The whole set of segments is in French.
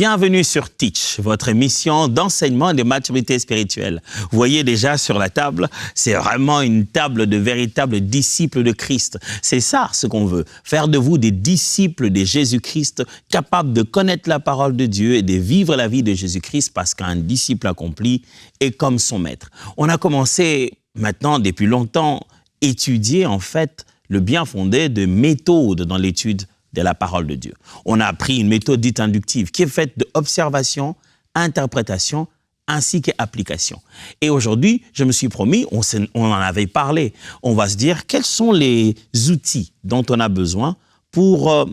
Bienvenue sur Teach, votre émission d'enseignement et de maturité spirituelle. Vous voyez déjà sur la table, c'est vraiment une table de véritables disciples de Christ. C'est ça ce qu'on veut, faire de vous des disciples de Jésus-Christ, capables de connaître la parole de Dieu et de vivre la vie de Jésus-Christ parce qu'un disciple accompli est comme son maître. On a commencé maintenant depuis longtemps étudier en fait le bien fondé de méthodes dans l'étude de la parole de Dieu. On a appris une méthode dite inductive qui est faite d'observation, interprétation ainsi qu'application. Et aujourd'hui, je me suis promis, on en avait parlé, on va se dire quels sont les outils dont on a besoin pour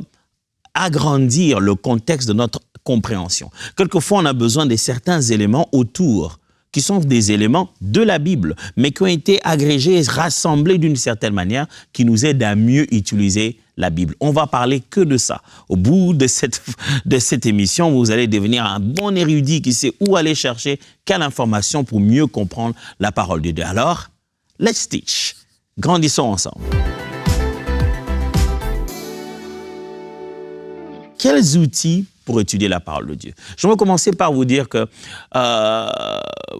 agrandir le contexte de notre compréhension. Quelquefois, on a besoin de certains éléments autour qui sont des éléments de la Bible, mais qui ont été agrégés et rassemblés d'une certaine manière qui nous aident à mieux utiliser la Bible. On va parler que de ça. Au bout de cette émission, vous allez devenir un bon érudit qui sait où aller chercher quelle information pour mieux comprendre la parole de Dieu. Alors, let's teach. Grandissons ensemble. Quels outils pour étudier la parole de Dieu? Je vais commencer par vous dire que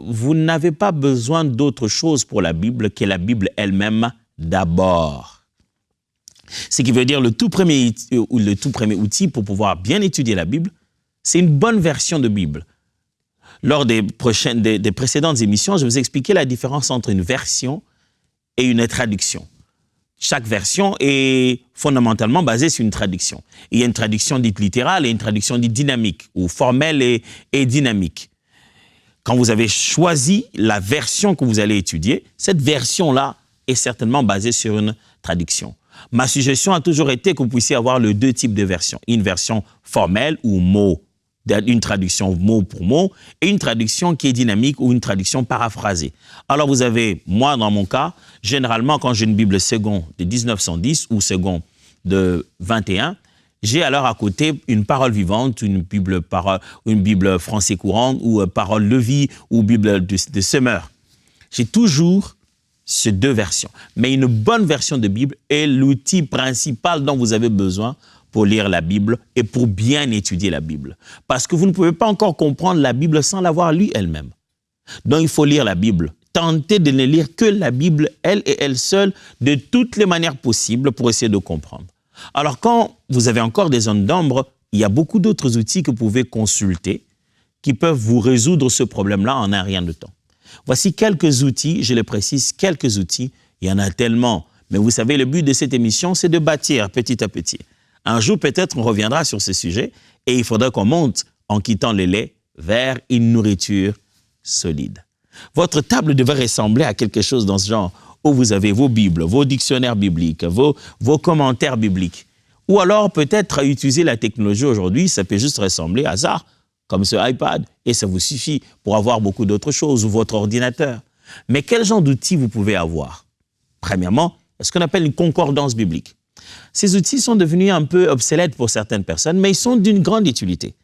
vous n'avez pas besoin d'autre chose pour la Bible que la Bible elle-même d'abord. Ce qui veut dire le tout premier outil pour pouvoir bien étudier la Bible, c'est une bonne version de Bible. Lors des précédentes émissions, je vous ai expliqué la différence entre une version et une traduction. Chaque version est fondamentalement basée sur une traduction. Il y a une traduction dite littérale et une traduction dite dynamique, ou formelle et dynamique. Quand vous avez choisi la version que vous allez étudier, cette version-là est certainement basée sur une traduction. Ma suggestion a toujours été que vous puissiez avoir les deux types de versions. Une version formelle ou mot, une traduction mot pour mot, et une traduction qui est dynamique ou une traduction paraphrasée. Alors vous avez, moi dans mon cas, généralement quand j'ai une Bible seconde de 1910 ou seconde de 21, j'ai alors à côté une parole vivante, une Bible français courante ou parole de vie ou Bible de semeur. J'ai toujours ces deux versions. Mais une bonne version de Bible est l'outil principal dont vous avez besoin pour lire la Bible et pour bien étudier la Bible. Parce que vous ne pouvez pas encore comprendre la Bible sans l'avoir lue elle-même. Donc il faut lire la Bible. Tentez de ne lire que la Bible, elle et elle seule, de toutes les manières possibles pour essayer de comprendre. Alors quand vous avez encore des zones d'ombre, il y a beaucoup d'autres outils que vous pouvez consulter qui peuvent vous résoudre ce problème-là en un rien de temps. Voici quelques outils, je le précise, quelques outils, il y en a tellement. Mais vous savez, le but de cette émission, c'est de bâtir petit à petit. Un jour, peut-être, on reviendra sur ce sujet et il faudra qu'on monte, en quittant le lait, vers une nourriture solide. Votre table devrait ressembler à quelque chose dans ce genre, où vous avez vos Bibles, vos dictionnaires bibliques, vos commentaires bibliques. Ou alors, peut-être, utiliser la technologie aujourd'hui, ça peut juste ressembler à ça, comme ce iPad, et ça vous suffit pour avoir beaucoup d'autres choses, ou votre ordinateur. Mais quel genre d'outils vous pouvez avoir? Premièrement, ce qu'on appelle une concordance biblique. Ces outils sont devenus un peu obsolètes pour certaines personnes, mais ils sont d'une grande utilité.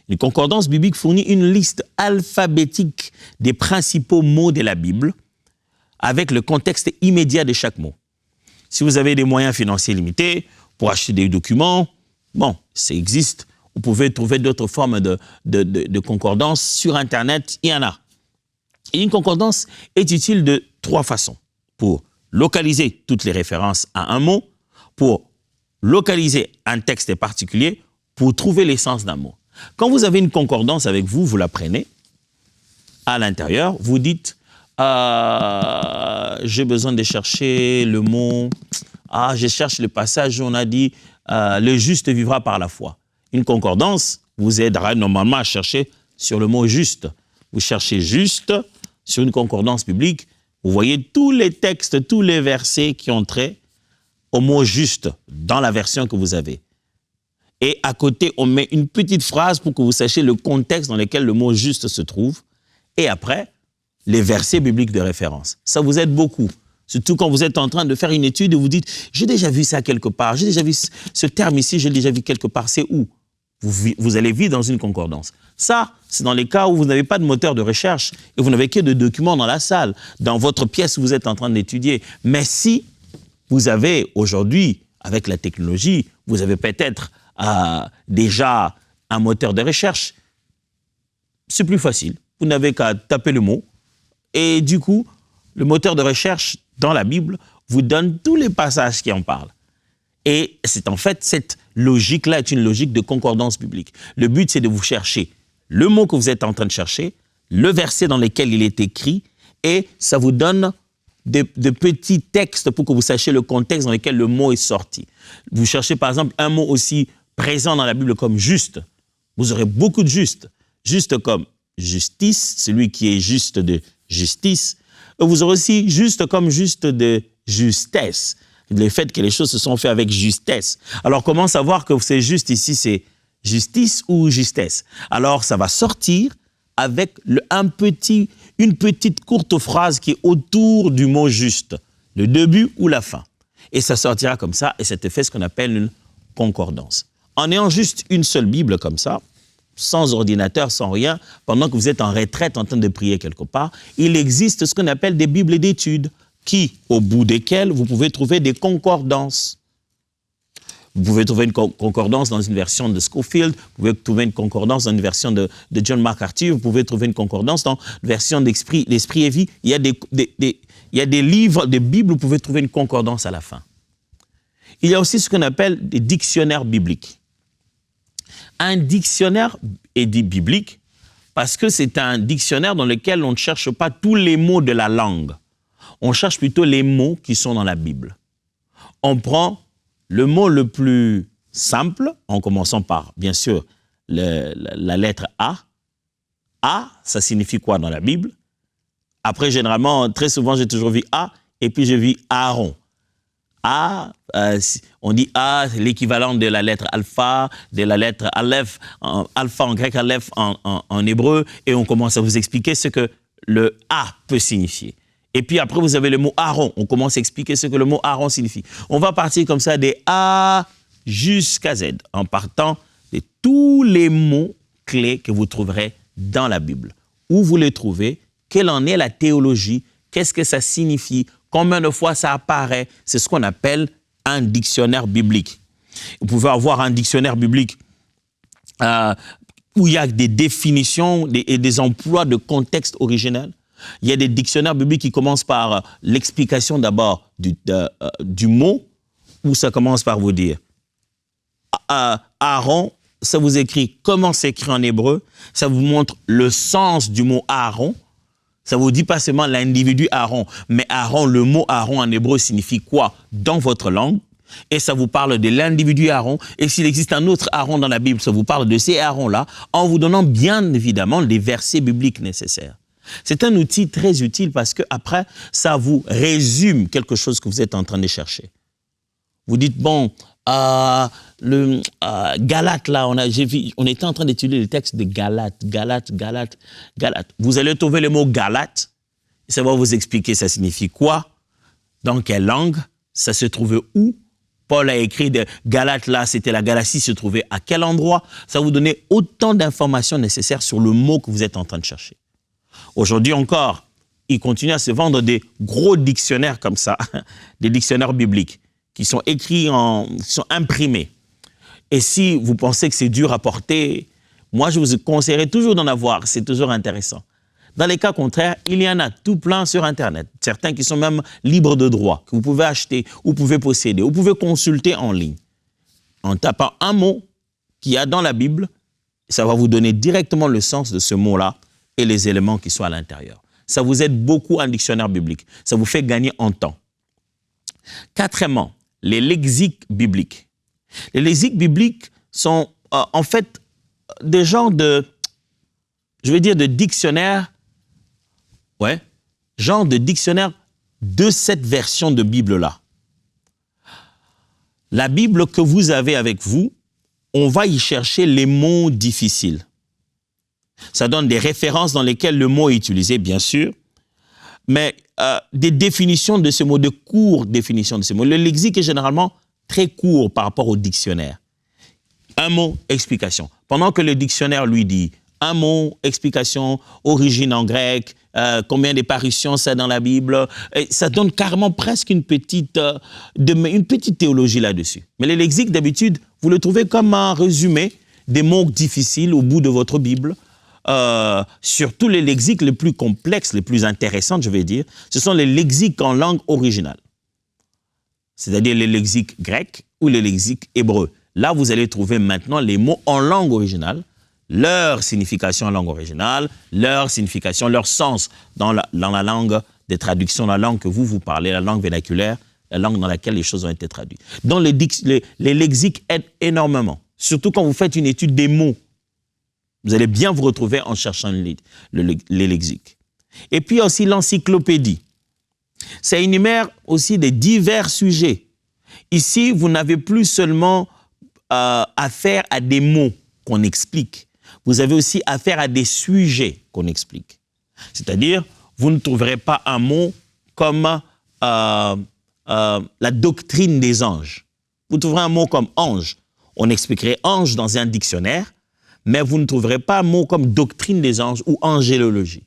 Une concordance biblique fournit une liste alphabétique des principaux mots de la Bible, avec le contexte immédiat de chaque mot. Si vous avez des moyens financiers limités pour acheter des documents, bon, ça existe. Vous pouvez trouver d'autres formes de concordance sur Internet, il y en a. Et une concordance est utile de trois façons. Pour localiser toutes les références à un mot, pour localiser un texte particulier, pour trouver l'essence d'un mot. Quand vous avez une concordance avec vous, vous la prenez. À l'intérieur, vous dites j'ai besoin de chercher le mot. Je cherche le passage où on a dit le juste vivra par la foi. Une concordance vous aidera normalement à chercher sur le mot juste. Vous cherchez juste sur une concordance biblique. Vous voyez tous les textes, tous les versets qui ont trait au mot juste dans la version que vous avez. Et à côté, on met une petite phrase pour que vous sachiez le contexte dans lequel le mot juste se trouve. Et après, les versets bibliques de référence. Ça vous aide beaucoup. Surtout quand vous êtes en train de faire une étude et vous dites « j'ai déjà vu ça quelque part, j'ai déjà vu ce terme ici, j'ai déjà vu quelque part, c'est où ?» Vous allez vite dans une concordance. Ça, c'est dans les cas où vous n'avez pas de moteur de recherche et vous n'avez que de documents dans la salle, dans votre pièce où vous êtes en train d'étudier. Mais si vous avez aujourd'hui, avec la technologie, vous avez peut-être déjà un moteur de recherche, c'est plus facile. Vous n'avez qu'à taper le mot. Et du coup, le moteur de recherche dans la Bible vous donne tous les passages qui en parlent. Et c'est en fait, cette logique-là est une logique de concordance biblique. Le but, c'est de vous chercher le mot que vous êtes en train de chercher, le verset dans lequel il est écrit, et ça vous donne de petits textes pour que vous sachiez le contexte dans lequel le mot est sorti. Vous cherchez par exemple un mot aussi présent dans la Bible comme juste. Vous aurez beaucoup de juste. Juste comme justice, celui qui est juste de justice. Vous aurez aussi juste comme juste de justesse. Le fait que les choses se sont faites avec justesse. Alors, comment savoir que c'est juste ici, c'est justice ou justesse? Alors, ça va sortir avec une petite courte phrase qui est autour du mot juste, le début ou la fin. Et ça sortira comme ça, et ça te fait ce qu'on appelle une concordance. En ayant juste une seule Bible comme ça, sans ordinateur, sans rien, pendant que vous êtes en retraite en train de prier quelque part, il existe ce qu'on appelle des Bibles d'études, au bout desquelles vous pouvez trouver des concordances. Vous pouvez trouver une concordance dans une version de Scofield, vous pouvez trouver une concordance dans une version de John MacArthur, vous pouvez trouver une concordance dans une version d'Esprit et Vie. Il y a des livres, des Bibles, vous pouvez trouver une concordance à la fin. Il y a aussi ce qu'on appelle des dictionnaires bibliques. Un dictionnaire est dit biblique parce que c'est un dictionnaire dans lequel on ne cherche pas tous les mots de la langue. On cherche plutôt les mots qui sont dans la Bible. On prend le mot le plus simple, en commençant par, bien sûr, la lettre A. A, ça signifie quoi dans la Bible? Après, généralement, très souvent, j'ai toujours vu A, et puis j'ai vu Aaron. A, on dit A, c'est l'équivalent de la lettre alpha, de la lettre aleph, alpha en grec, aleph en hébreu, et on commence à vous expliquer ce que le A peut signifier. Et puis après, vous avez le mot Aaron. On commence à expliquer ce que le mot Aaron signifie. On va partir comme ça des A jusqu'à Z, en partant de tous les mots clés que vous trouverez dans la Bible. Où vous les trouvez, quelle en est la théologie, qu'est-ce que ça signifie, combien de fois ça apparaît. C'est ce qu'on appelle un dictionnaire biblique. Vous pouvez avoir un dictionnaire biblique où il y a des définitions et des emplois de contexte originel. Il y a des dictionnaires bibliques qui commencent par l'explication d'abord du mot, où ça commence par vous dire Aaron, ça vous écrit comment c'est écrit en hébreu, ça vous montre le sens du mot Aaron, ça vous dit pas seulement l'individu Aaron, mais Aaron, le mot Aaron en hébreu signifie quoi dans votre langue, et ça vous parle de l'individu Aaron, et s'il existe un autre Aaron dans la Bible, ça vous parle de ces Aarons-là, en vous donnant bien évidemment les versets bibliques nécessaires. C'est un outil très utile parce que après, ça vous résume quelque chose que vous êtes en train de chercher. Vous dites, bon, Galates, là, on était en train d'étudier le texte de Galates. Vous allez trouver le mot Galates, et ça va vous expliquer ça signifie quoi, dans quelle langue, ça se trouvait où. Paul a écrit de Galates, là, c'était la Galatie, se trouvait à quel endroit. Ça va vous donner autant d'informations nécessaires sur le mot que vous êtes en train de chercher. Aujourd'hui encore, il continue à se vendre des gros dictionnaires comme ça, des dictionnaires bibliques, qui sont écrits, qui sont imprimés. Et si vous pensez que c'est dur à porter, moi je vous conseillerais toujours d'en avoir, c'est toujours intéressant. Dans les cas contraires, il y en a tout plein sur Internet, certains qui sont même libres de droit, que vous pouvez acheter, ou pouvez posséder, ou pouvez consulter en ligne. En tapant un mot qu'il y a dans la Bible, ça va vous donner directement le sens de ce mot-là, et les éléments qui sont à l'intérieur. Ça vous aide beaucoup un dictionnaire biblique. Ça vous fait gagner en temps. Quatrièmement, les lexiques bibliques. Les lexiques bibliques sont en fait des genres de, je vais dire, de dictionnaires, genre de dictionnaire de cette version de Bible-là. La Bible que vous avez avec vous, on va y chercher les mots difficiles. Ça donne des références dans lesquelles le mot est utilisé, bien sûr, mais des définitions de ce mot, de courtes définitions de ce mot. Le lexique est généralement très court par rapport au dictionnaire. Un mot, explication. Pendant que le dictionnaire lui dit un mot, explication, origine en grec, combien de parutions c'est dans la Bible, et ça donne carrément presque une petite théologie là-dessus. Mais le lexique, d'habitude, vous le trouvez comme un résumé des mots difficiles au bout de votre Bible, surtout les lexiques les plus complexes, les plus intéressantes, je vais dire, ce sont les lexiques en langue originale. C'est-à-dire les lexiques grecs ou les lexiques hébreux. Là, vous allez trouver maintenant les mots en langue originale, leur signification en langue originale, leur signification, leur sens dans la langue des traductions, la langue que vous parlez, la langue vernaculaire, la langue dans laquelle les choses ont été traduites. Donc les lexiques aident énormément, surtout quand vous faites une étude des mots. Vous allez bien vous retrouver en cherchant les lexiques. Et puis aussi l'encyclopédie. Ça énumère aussi des divers sujets. Ici, vous n'avez plus seulement affaire à des mots qu'on explique. Vous avez aussi affaire à des sujets qu'on explique. C'est-à-dire, vous ne trouverez pas un mot comme la doctrine des anges. Vous trouverez un mot comme ange. On expliquerait ange dans un dictionnaire, mais vous ne trouverez pas un mot comme doctrine des anges ou angélologie.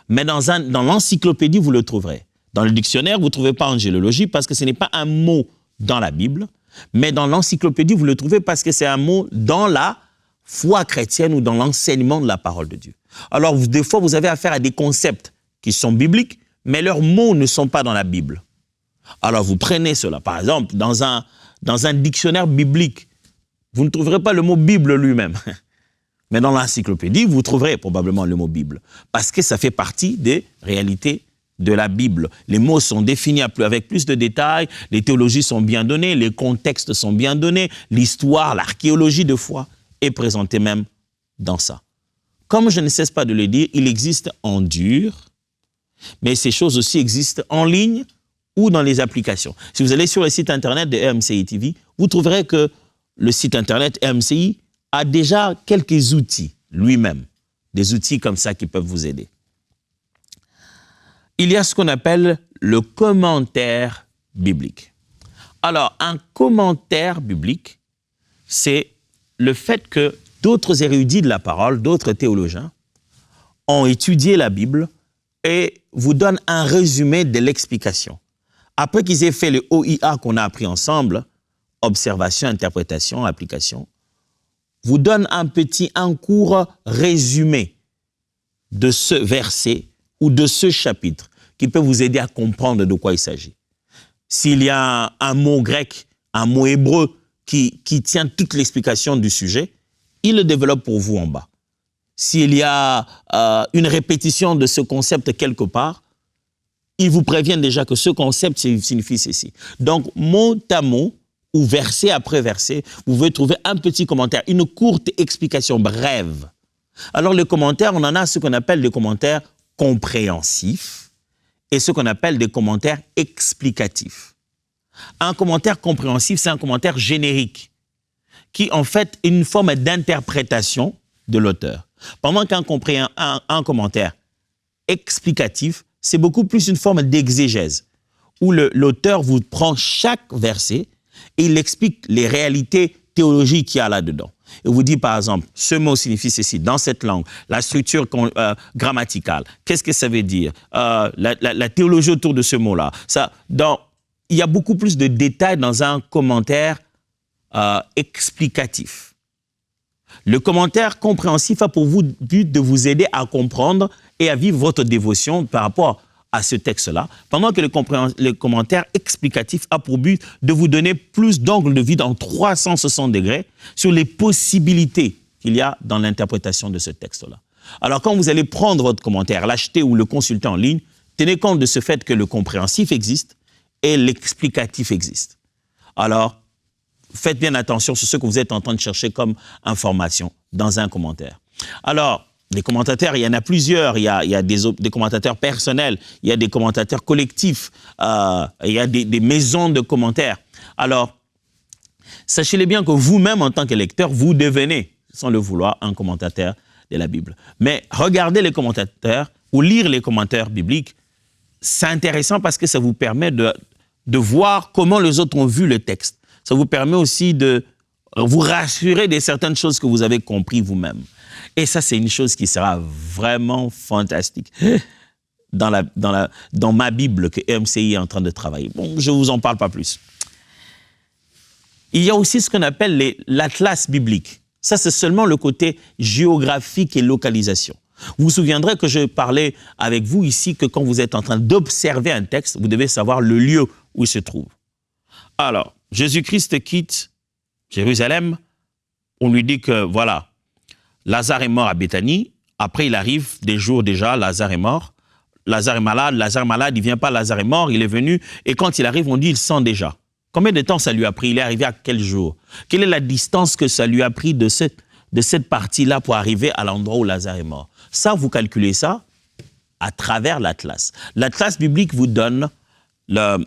Mais dans l'encyclopédie, vous le trouverez. Dans le dictionnaire, vous ne trouvez pas angélologie parce que ce n'est pas un mot dans la Bible, mais dans l'encyclopédie, vous le trouvez parce que c'est un mot dans la foi chrétienne ou dans l'enseignement de la parole de Dieu. Alors, des fois, vous avez affaire à des concepts qui sont bibliques, mais leurs mots ne sont pas dans la Bible. Alors, vous prenez cela. Par exemple, dans un dictionnaire biblique, vous ne trouverez pas le mot Bible lui-même. Mais dans l'encyclopédie, vous trouverez probablement le mot Bible, parce que ça fait partie des réalités de la Bible. Les mots sont définis avec plus de détails, les théologies sont bien données, les contextes sont bien donnés, l'histoire, l'archéologie de foi est présentée même dans ça. Comme je ne cesse pas de le dire, il existe en dur, mais ces choses aussi existent en ligne ou dans les applications. Si vous allez sur le site internet de EMCI TV, vous trouverez que le site internet EMCI a déjà quelques outils lui-même, des outils comme ça qui peuvent vous aider. Il y a ce qu'on appelle le commentaire biblique. Alors, un commentaire biblique, c'est le fait que d'autres érudits de la parole, d'autres théologiens, ont étudié la Bible et vous donnent un résumé de l'explication. Après qu'ils aient fait le OIA qu'on a appris ensemble, observation, interprétation, application, vous donnent un court résumé de ce verset ou de ce chapitre qui peut vous aider à comprendre de quoi il s'agit. S'il y a un mot grec, un mot hébreu qui tient toute l'explication du sujet, il le développe pour vous en bas. S'il y a une répétition de ce concept quelque part, il vous prévient déjà que ce concept signifie ceci. Donc, mot à mot, ou verset après verset, vous pouvez trouver un petit commentaire, une courte explication brève. Alors, les commentaires, on en a ce qu'on appelle des commentaires compréhensifs et ce qu'on appelle des commentaires explicatifs. Un commentaire compréhensif, c'est un commentaire générique qui, en fait, est une forme d'interprétation de l'auteur. Pendant qu'un commentaire explicatif, c'est beaucoup plus une forme d'exégèse, où l'auteur vous prend chaque verset et il explique les réalités théologiques qu'il y a là-dedans. Il vous dit, par exemple, ce mot signifie ceci, dans cette langue, la structure grammaticale, qu'est-ce que ça veut dire, la théologie autour de ce mot-là. Il y a beaucoup plus de détails dans un commentaire explicatif. Le commentaire compréhensif a pour but de vous aider à comprendre et à vivre votre dévotion par rapport à ce texte-là, pendant que le commentaire explicatif a pour but de vous donner plus d'angle de vue en 360 degrés sur les possibilités qu'il y a dans l'interprétation de ce texte-là. Alors, quand vous allez prendre votre commentaire, l'acheter ou le consulter en ligne, tenez compte de ce fait que le compréhensif existe et l'explicatif existe. Alors, faites bien attention sur ce que vous êtes en train de chercher comme information dans un commentaire. Alors, les commentateurs, il y en a plusieurs. Il y a des commentateurs personnels, il y a des commentateurs collectifs, il y a des maisons de commentaires. Alors, sachez-le bien que vous-même, en tant que lecteur, vous devenez, sans le vouloir, un commentateur de la Bible. Mais regardez les commentateurs ou lire les commentaires bibliques, c'est intéressant parce que ça vous permet de voir comment les autres ont vu le texte. Ça vous permet aussi de vous rassurer de certaines choses que vous avez compris vous-même. Et ça, c'est une chose qui sera vraiment fantastique dans ma Bible que EMCI est en train de travailler. Bon, je ne vous en parle pas plus. Il y a aussi ce qu'on appelle l'atlas biblique. Ça, c'est seulement le côté géographique et localisation. Vous vous souviendrez que je parlais avec vous ici que quand vous êtes en train d'observer un texte, vous devez savoir le lieu où il se trouve. Alors, Jésus-Christ quitte Jérusalem. On lui dit que, voilà, Lazare est mort à Béthanie. Après, il arrive des jours déjà, Lazare est mort. Lazare est malade, il ne vient pas, Lazare est mort, il est venu. Et quand il arrive, on dit, il sent déjà. Combien de temps ça lui a pris? Il est arrivé à quel jour? Quelle est la distance que ça lui a pris de cette partie-là pour arriver à l'endroit où Lazare est mort? Ça, vous calculez ça à travers l'Atlas. L'Atlas biblique vous donne la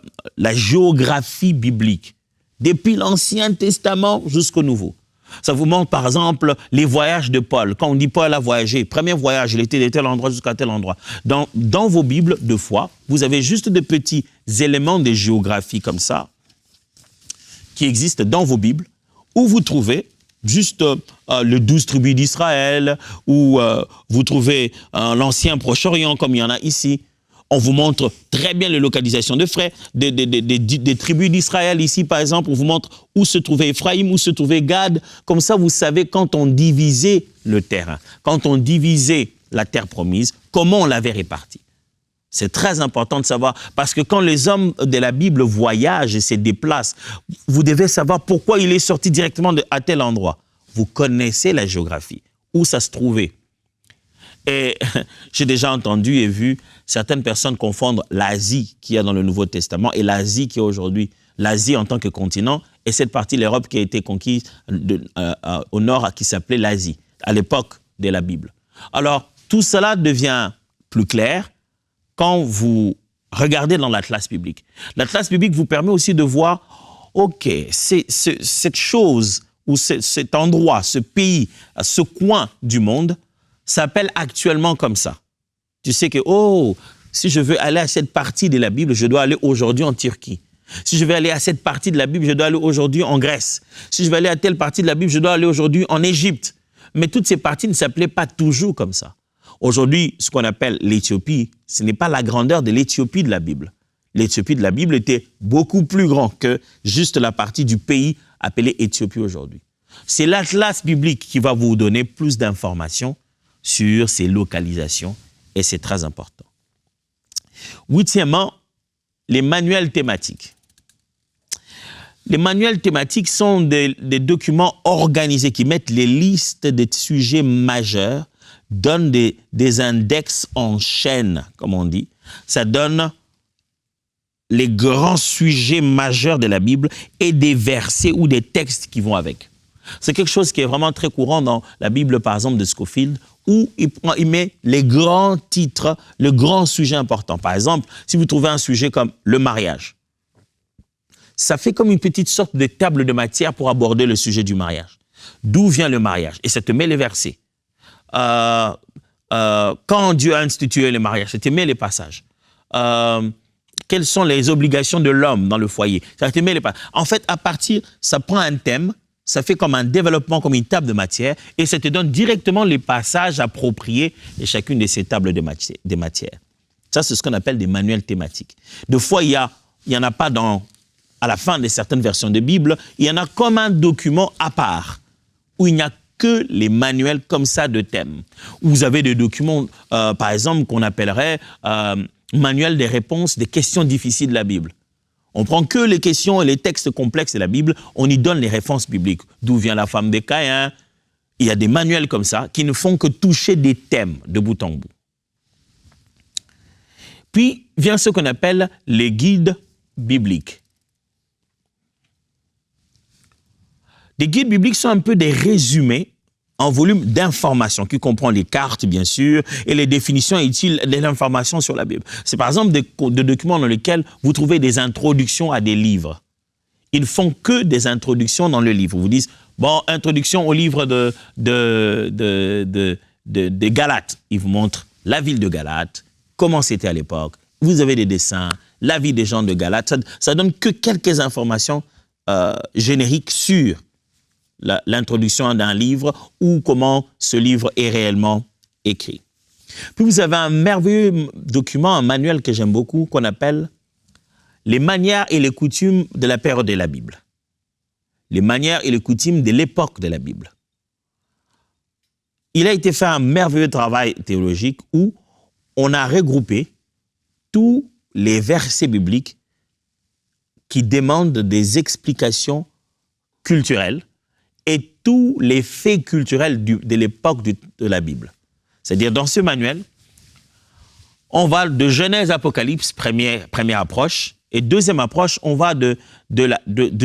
géographie biblique, depuis l'Ancien Testament jusqu'au Nouveau. Ça vous montre, par exemple, les voyages de Paul. Quand on dit Paul a voyagé, premier voyage, il était de tel endroit jusqu'à tel endroit. Dans vos Bibles, de foi, vous avez juste de petits éléments de géographie comme ça, qui existent dans vos Bibles, où vous trouvez juste le 12 tribus d'Israël, où vous trouvez l'ancien Proche-Orient, comme il y en a ici. On vous montre très bien les localisations de frères, des tribus d'Israël. Ici, par exemple, on vous montre où se trouvait Ephraïm, où se trouvait Gad. Comme ça, vous savez quand on divisait le terrain, quand on divisait la terre promise, comment on l'avait répartie. C'est très important de savoir, parce que quand les hommes de la Bible voyagent et se déplacent, vous devez savoir pourquoi il est sorti directement à tel endroit. Vous connaissez la géographie, où ça se trouvait. Et j'ai déjà entendu et vu certaines personnes confondre l'Asie qu'il y a dans le Nouveau Testament et l'Asie qui est aujourd'hui, l'Asie en tant que continent, et cette partie de l'Europe qui a été conquise au nord, qui s'appelait l'Asie, à l'époque de la Bible. Alors, tout cela devient plus clair quand vous regardez dans l'Atlas biblique. L'Atlas biblique vous permet aussi de voir, OK, cette chose, ou cet endroit, ce pays, ce coin du monde, s'appelle actuellement comme ça. Tu sais que, oh, si je veux aller à cette partie de la Bible, je dois aller aujourd'hui en Turquie. Si je veux aller à cette partie de la Bible, je dois aller aujourd'hui en Grèce. Si je veux aller à telle partie de la Bible, je dois aller aujourd'hui en Égypte. Mais toutes ces parties ne s'appelaient pas toujours comme ça. Aujourd'hui, ce qu'on appelle l'Éthiopie, ce n'est pas la grandeur de l'Éthiopie de la Bible. L'Éthiopie de la Bible était beaucoup plus grand que juste la partie du pays appelée Éthiopie aujourd'hui. C'est l'Atlas biblique qui va vous donner plus d'informations sur ces localisations et c'est très important. Huitièmement, les manuels thématiques. Les manuels thématiques sont des documents organisés qui mettent les listes des sujets majeurs, donnent des index en chaîne, comme on dit. Ça donne les grands sujets majeurs de la Bible et des versets ou des textes qui vont avec. C'est quelque chose qui est vraiment très courant dans la Bible, par exemple, de Scofield, où il met les grands titres, le grand sujet important. Par exemple, si vous trouvez un sujet comme le mariage, ça fait comme une petite sorte de table de matière pour aborder le sujet du mariage. D'où vient le mariage? Et ça te met les versets. Quand Dieu a institué le mariage, ça te met les passages. Quelles sont les obligations de l'homme dans le foyer? Ça te met les passages. En fait, à partir, ça prend un thème, ça fait comme un développement, comme une table de matière, et ça te donne directement les passages appropriés de chacune de ces tables de matière. Ça, c'est ce qu'on appelle des manuels thématiques. Des fois, il y en a pas à la fin de certaines versions de Bible, il y en a comme un document à part, où il n'y a que les manuels comme ça de thèmes. Vous avez des documents, par exemple, qu'on appellerait manuel des réponses des questions difficiles de la Bible. On prend que les questions et les textes complexes de la Bible, on y donne les réponses bibliques. D'où vient la femme de Caïn? Il y a des manuels comme ça qui ne font que toucher des thèmes de bout en bout. Puis vient ce qu'on appelle les guides bibliques. Les guides bibliques sont un peu des résumés en volume d'informations qui comprend les cartes, bien sûr, et les définitions utiles de l'information sur la Bible. C'est par exemple des documents dans lesquels vous trouvez des introductions à des livres. Ils ne font que des introductions dans le livre. Vous dites, bon, introduction au livre de Galates. Ils vous montrent la ville de Galates, comment c'était à l'époque. Vous avez des dessins, la vie des gens de Galates. Ça donne que quelques informations génériques sur l'introduction d'un livre ou comment ce livre est réellement écrit. Puis vous avez un merveilleux document, un manuel que j'aime beaucoup, qu'on appelle « Les manières et les coutumes de la période de la Bible ». Les manières et les coutumes de l'époque de la Bible. il a été fait un merveilleux travail théologique où on a regroupé tous les versets bibliques qui demandent des explications culturelles et tous les faits culturels de l'époque de la Bible. C'est-à-dire, dans ce manuel, on va de Genèse à Apocalypse, première approche, et deuxième approche, on va de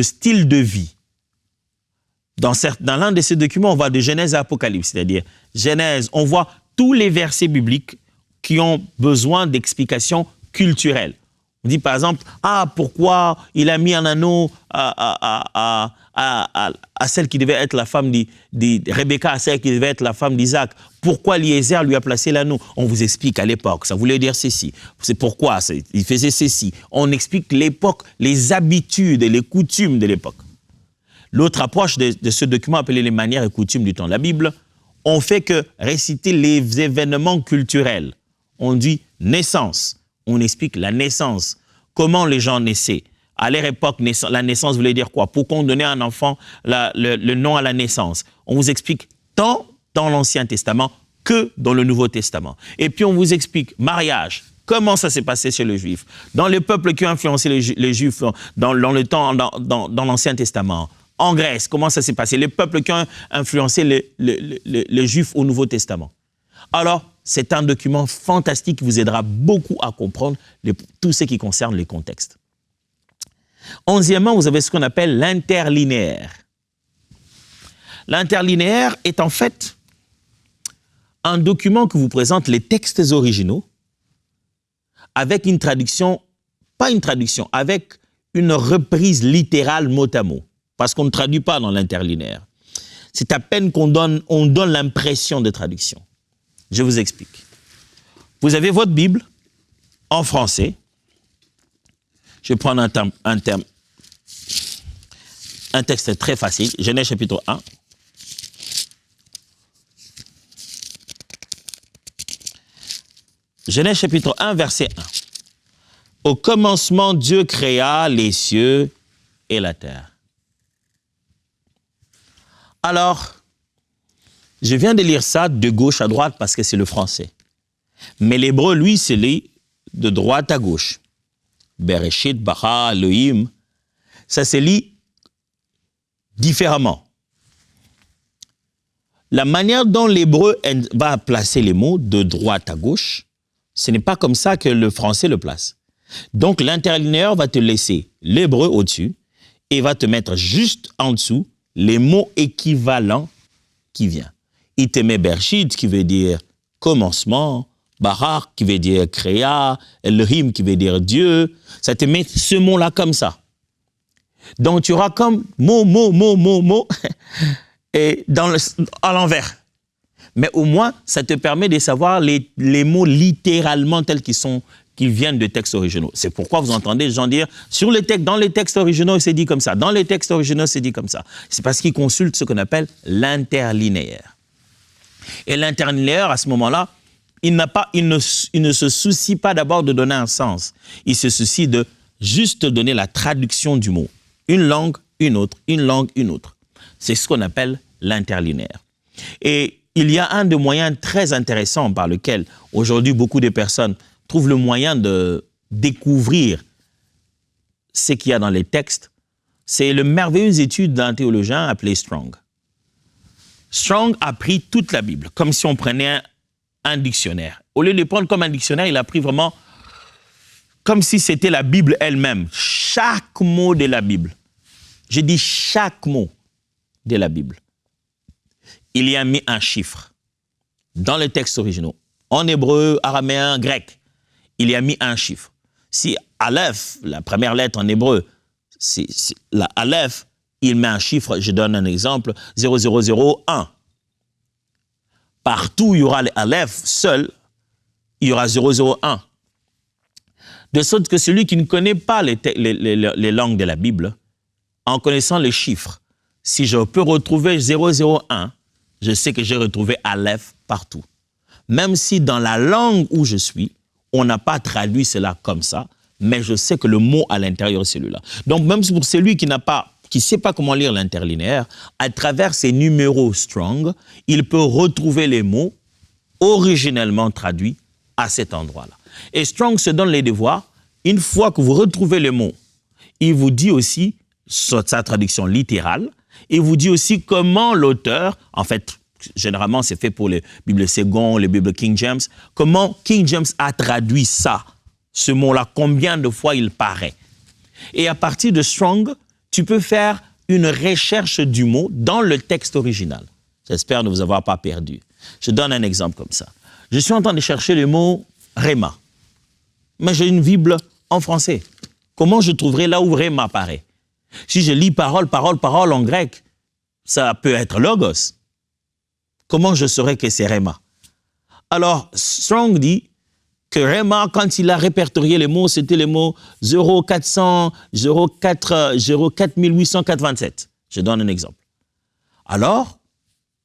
style de vie. Dans l'un de ces documents, on va de Genèse à Apocalypse, c'est-à-dire Genèse, on voit tous les versets bibliques qui ont besoin d'explications culturelles. On dit par exemple, pourquoi il a mis un anneau à celle qui devait être la femme de Rebecca, à celle qui devait être la femme d'Isaac. Pourquoi Eliezer lui a placé l'anneau? On vous explique à l'époque, ça voulait dire ceci. C'est pourquoi il faisait ceci. On explique l'époque, les habitudes et les coutumes de l'époque. L'autre approche de ce document appelé les manières et coutumes du temps de la Bible, on fait que réciter les événements culturels. On dit naissance, on explique la naissance, comment les gens naissaient. À leur époque, la naissance voulait dire quoi? Pourquoi on donnait à un enfant le nom à la naissance? On vous explique tant dans l'Ancien Testament que dans le Nouveau Testament. Et puis on vous explique mariage, comment ça s'est passé chez les Juifs, dans les peuples qui ont influencé les Juifs dans l'Ancien Testament. En Grèce, comment ça s'est passé? Les peuples qui ont influencé les Juifs au Nouveau Testament. Alors, c'est un document fantastique qui vous aidera beaucoup à comprendre tout ce qui concerne les contextes. 11e, vous avez ce qu'on appelle l'interlinéaire. L'interlinéaire est en fait un document qui vous présente les textes originaux avec une traduction, pas une traduction, avec une reprise littérale mot à mot. Parce qu'on ne traduit pas dans l'interlinéaire. C'est à peine qu'on donne l'impression de traduction. Je vous explique. Vous avez votre Bible en français. Je vais prendre un texte très facile. Genèse chapitre 1. Genèse chapitre 1, verset 1. Au commencement, Dieu créa les cieux et la terre. Alors, je viens de lire ça de gauche à droite parce que c'est le français. Mais l'hébreu, lui, c'est lit de droite à gauche. Bereshit, Bara, Elohim. Ça se lit différemment. La manière dont l'hébreu va placer les mots de droite à gauche, ce n'est pas comme ça que le français le place. Donc, l'interlinéaire va te laisser l'hébreu au-dessus et va te mettre juste en dessous les mots équivalents qui viennent. Il te met Bereshit, qui veut dire commencement, Barak, qui veut dire créa, Elohim, qui veut dire Dieu. Ça te met ce mot-là comme ça. Donc, tu auras comme mot, et à l'envers. Mais au moins, ça te permet de savoir les mots littéralement tels qu'ils viennent de textes originaux. C'est pourquoi vous entendez les gens dire, dans les textes originaux, c'est dit comme ça. Dans les textes originaux, c'est dit comme ça. C'est parce qu'ils consultent ce qu'on appelle l'interlinéaire. Et l'interlinéaire, à ce moment-là, il ne se soucie pas d'abord de donner un sens. Il se soucie de juste donner la traduction du mot. Une langue, une autre, une langue, une autre. C'est ce qu'on appelle l'interlinéaire. Et il y a un des moyens très intéressants par lequel, aujourd'hui, beaucoup de personnes trouvent le moyen de découvrir ce qu'il y a dans les textes. C'est la merveilleuse étude d'un théologien appelé Strong. Strong a pris toute la Bible, comme si on prenait un dictionnaire. Au lieu de prendre comme un dictionnaire, il a pris vraiment comme si c'était la Bible elle-même. Chaque mot de la Bible. Je dis chaque mot de la Bible. Il y a mis un chiffre dans les textes originaux. En hébreu, araméen, grec, il y a mis un chiffre. Si Aleph, la première lettre en hébreu, c'est la Aleph, il met un chiffre, je donne un exemple, 0001. Partout où il y aura l'Aleph seul, il y aura 001. De sorte que celui qui ne connaît pas les langues de la Bible, en connaissant les chiffres, si je peux retrouver 001, je sais que j'ai retrouvé Aleph partout. Même si dans la langue où je suis, on n'a pas traduit cela comme ça, mais je sais que le mot à l'intérieur est celui-là. Donc même pour celui qui qui ne sait pas comment lire l'interlinéaire, à travers ces numéros Strong, il peut retrouver les mots originellement traduits à cet endroit-là. Et Strong se donne les devoirs. Une fois que vous retrouvez les mots, il vous dit aussi sa traduction littérale. Il vous dit aussi comment l'auteur, en fait, généralement c'est fait pour les Bibles Ségon, les Bibles King James, comment King James a traduit ça, ce mot-là, combien de fois il paraît. Et à partir de Strong, tu peux faire une recherche du mot dans le texte original. J'espère ne vous avoir pas perdu. Je donne un exemple comme ça. Je suis en train de chercher le mot « Réma ». Mais j'ai une Bible en français. Comment je trouverai là où « Réma » apparaît? Si je lis parole, parole, parole en grec, ça peut être « logos ». Comment je saurais que c'est « Réma » ? Alors, Strong dit que Réma, quand il a répertorié les mots, c'était les mots 04887. Je donne un exemple. Alors,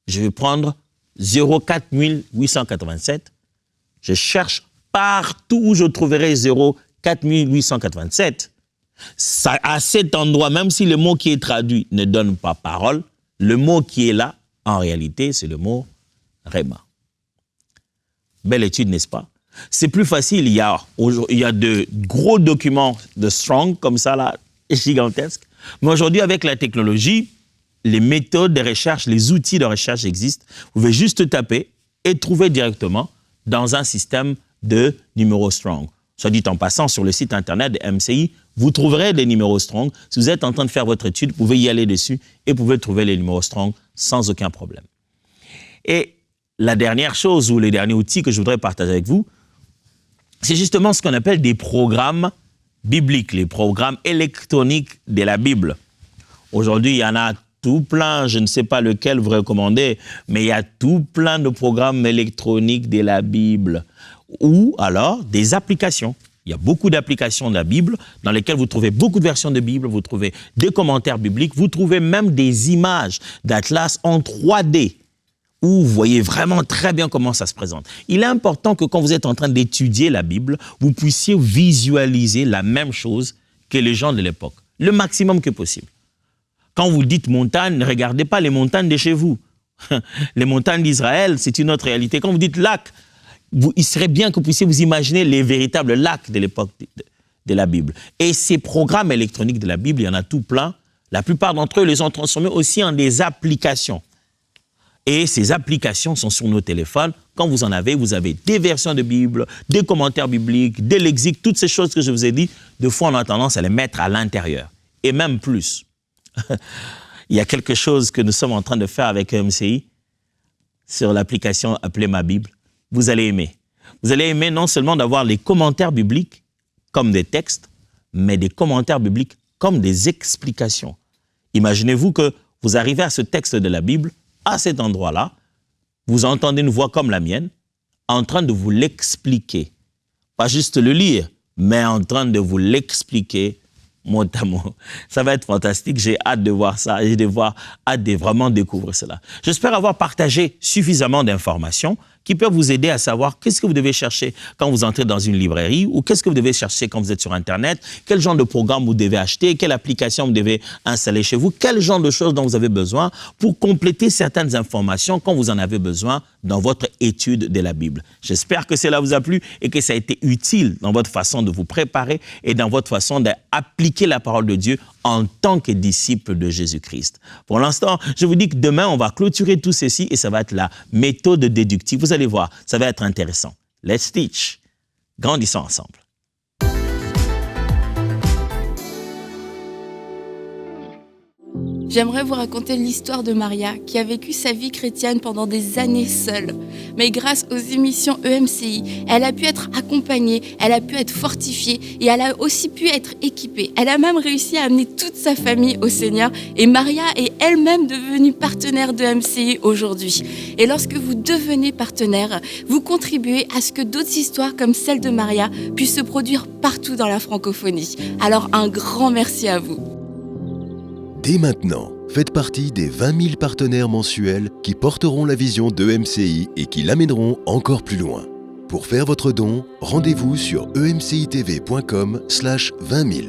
je vais prendre 04887. Je cherche partout où je trouverai 04887. Ça, à cet endroit, même si le mot qui est traduit ne donne pas parole, le mot qui est là, en réalité, c'est le mot Réma. Belle étude, n'est-ce pas? C'est plus facile, il y a de gros documents de Strong, comme ça, là, gigantesques. Mais aujourd'hui, avec la technologie, les méthodes de recherche, les outils de recherche existent. Vous pouvez juste taper et trouver directement dans un système de numéros Strong. Soit dit en passant, sur le site internet de MCI, vous trouverez des numéros Strong. Si vous êtes en train de faire votre étude, vous pouvez y aller dessus et vous pouvez trouver les numéros Strong sans aucun problème. Et la dernière chose ou les derniers outils que je voudrais partager avec vous, c'est justement ce qu'on appelle des programmes bibliques, les programmes électroniques de la Bible. Aujourd'hui, il y en a tout plein, je ne sais pas lequel vous recommandez, mais il y a tout plein de programmes électroniques de la Bible. Ou alors des applications. Il y a beaucoup d'applications de la Bible dans lesquelles vous trouvez beaucoup de versions de Bible, vous trouvez des commentaires bibliques, vous trouvez même des images d'Atlas en 3D où vous voyez vraiment très bien comment ça se présente. Il est important que quand vous êtes en train d'étudier la Bible, vous puissiez visualiser la même chose que les gens de l'époque, le maximum que possible. Quand vous dites montagne, ne regardez pas les montagnes de chez vous. Les montagnes d'Israël, c'est une autre réalité. Quand vous dites lac, il serait bien que vous puissiez vous imaginer les véritables lacs de l'époque de la Bible. Et ces programmes électroniques de la Bible, il y en a tout plein. La plupart d'entre eux les ont transformés aussi en des applications. Et ces applications sont sur nos téléphones. Quand vous en avez, vous avez des versions de Bible, des commentaires bibliques, des lexiques, toutes ces choses que je vous ai dit. De fois, on a tendance à les mettre à l'intérieur. Et même plus. Il y a quelque chose que nous sommes en train de faire avec MCI sur l'application appelée Ma Bible. Vous allez aimer. Vous allez aimer non seulement d'avoir les commentaires bibliques comme des textes, mais des commentaires bibliques comme des explications. Imaginez-vous que vous arrivez à ce texte de la Bible, à cet endroit-là, vous entendez une voix comme la mienne, en train de vous l'expliquer. Pas juste le lire, mais en train de vous l'expliquer mot à mot. Ça va être fantastique, j'ai hâte de voir ça, j'ai hâte de vraiment découvrir cela. J'espère avoir partagé suffisamment d'informations qui peuvent vous aider à savoir qu'est-ce que vous devez chercher quand vous entrez dans une librairie ou qu'est-ce que vous devez chercher quand vous êtes sur Internet, quel genre de programme vous devez acheter, quelle application vous devez installer chez vous, quel genre de choses dont vous avez besoin pour compléter certaines informations quand vous en avez besoin dans votre étude de la Bible. J'espère que cela vous a plu et que ça a été utile dans votre façon de vous préparer et dans votre façon d'appliquer la parole de Dieu en tant que disciple de Jésus-Christ. Pour l'instant, je vous dis que demain, on va clôturer tout ceci et ça va être la méthode déductive. Vous allez voir, ça va être intéressant. Let's teach. Grandissons ensemble. J'aimerais vous raconter l'histoire de Maria, qui a vécu sa vie chrétienne pendant des années seule. Mais grâce aux émissions EMCI, elle a pu être accompagnée, elle a pu être fortifiée et elle a aussi pu être équipée. Elle a même réussi à amener toute sa famille au Seigneur et Maria est elle-même devenue partenaire de EMCI aujourd'hui. Et lorsque vous devenez partenaire, vous contribuez à ce que d'autres histoires comme celle de Maria puissent se produire partout dans la francophonie. Alors un grand merci à vous. Dès maintenant, faites partie des 20 000 partenaires mensuels qui porteront la vision d'EMCI et qui l'amèneront encore plus loin. Pour faire votre don, rendez-vous sur emcitv.com/20 000.